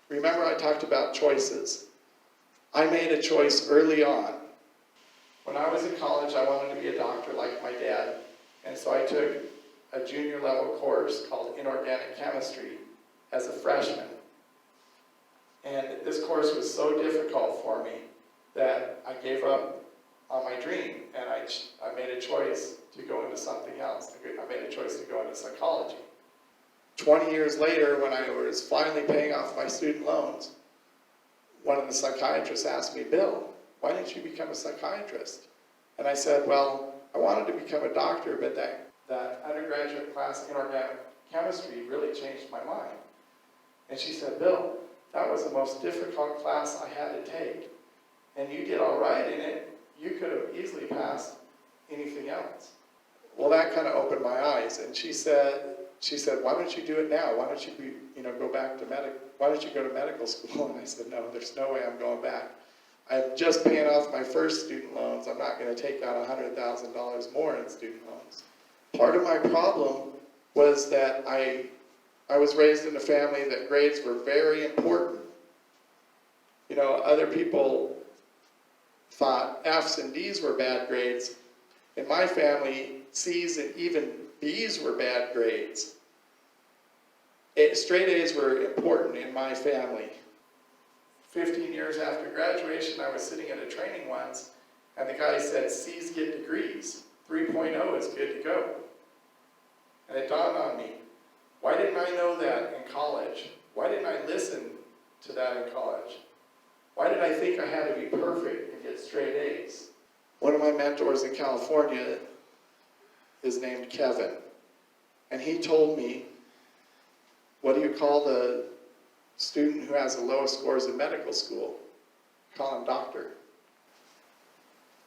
Remember I talked about choices. I made a choice early on. When I was in college, I wanted to be a doctor like my dad, and so I took a junior level course called Inorganic Chemistry as a freshman. And this course was so difficult for me that I gave up on my dream, and I made a choice to go into something else. I made a choice to go into psychology. 20 years later, when I was finally paying off my student loans, one of the psychiatrists asked me, "Bill, why didn't you become a psychiatrist?" And I said, well, I wanted to become a doctor, but that undergraduate class in organic chemistry really changed my mind. And she said, "Bill, that was the most difficult class I had to take. And you did all right in it. You could have easily passed anything else." Well, that kind of opened my eyes. And she said, "Why don't you do it now? Why don't you go back to why don't you go to medical school?" And I said, "No, there's no way I'm going back. I'm just paying off my first student loans. I'm not going to take out $100,000 more in student loans." Part of my problem was that I was raised in a family that grades were very important. Other people thought F's and D's were bad grades. In my family, C's and even B's were bad grades. Straight A's were important in my family. 15 years after graduation, I was sitting at a training once, and the guy said, "C's get degrees. 3.0 is good to go." And it dawned on me, why didn't I know that in college? Why didn't I listen to that in college? Why did I think I had to be perfect and get straight A's? One of my mentors in California is named Kevin, and he told me, "What do you call the student who has the lowest scores in medical school?" Call him doctor.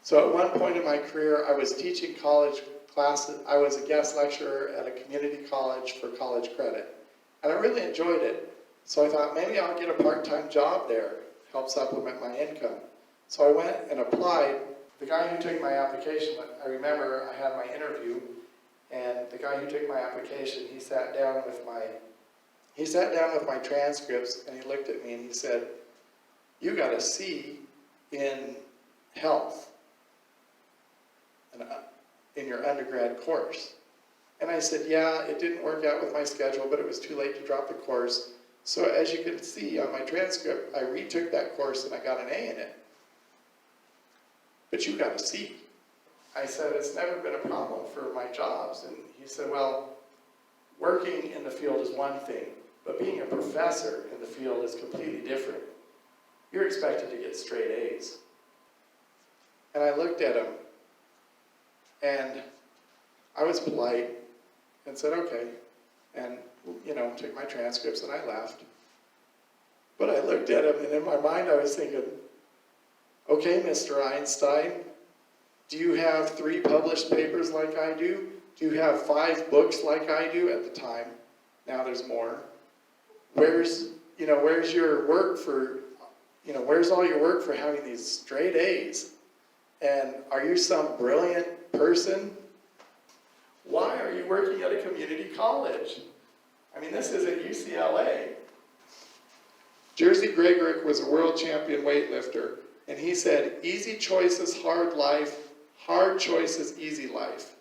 So at one point in my career, I was teaching college classes. I was a guest lecturer at a community college for college credit, and I really enjoyed it. So I thought maybe I'll get a part-time job there, help supplement my income. So I went and applied. The guy who took my application, I remember I had my interview, and the guy who took my application, he sat down with my transcripts, and he looked at me and he said, "You got a C in health in your undergrad course." And I said, "Yeah, it didn't work out with my schedule, but it was too late to drop the course. So as you can see on my transcript, I retook that course and I got an A in it. But you got a C." I said, "It's never been a problem for my jobs." And he said, "Well, working in the field is one thing, but being a professor in the field is completely different. You're expected to get straight A's." And I looked at him, and I was polite and said, "Okay," and took my transcripts and I left. But I looked at him, and in my mind I was thinking, "Okay, Mr. Einstein, do you have 3 published papers like I do? Do you have 5 books like I do?" At the time? Now there's more. Where's your work for, where's all your work for having these straight A's? And are you some brilliant person? Why are you working at a community college? I mean, this isn't UCLA. Jerzy Gregorek was a world champion weightlifter, and he said, "Easy choices, hard life. Hard choices, easy life."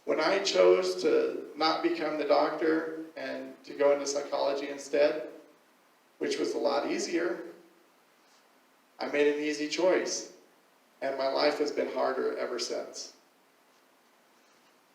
When I chose to not become the doctor and to go into psychology instead, which was a lot easier, I made an easy choice, and my life has been harder ever since.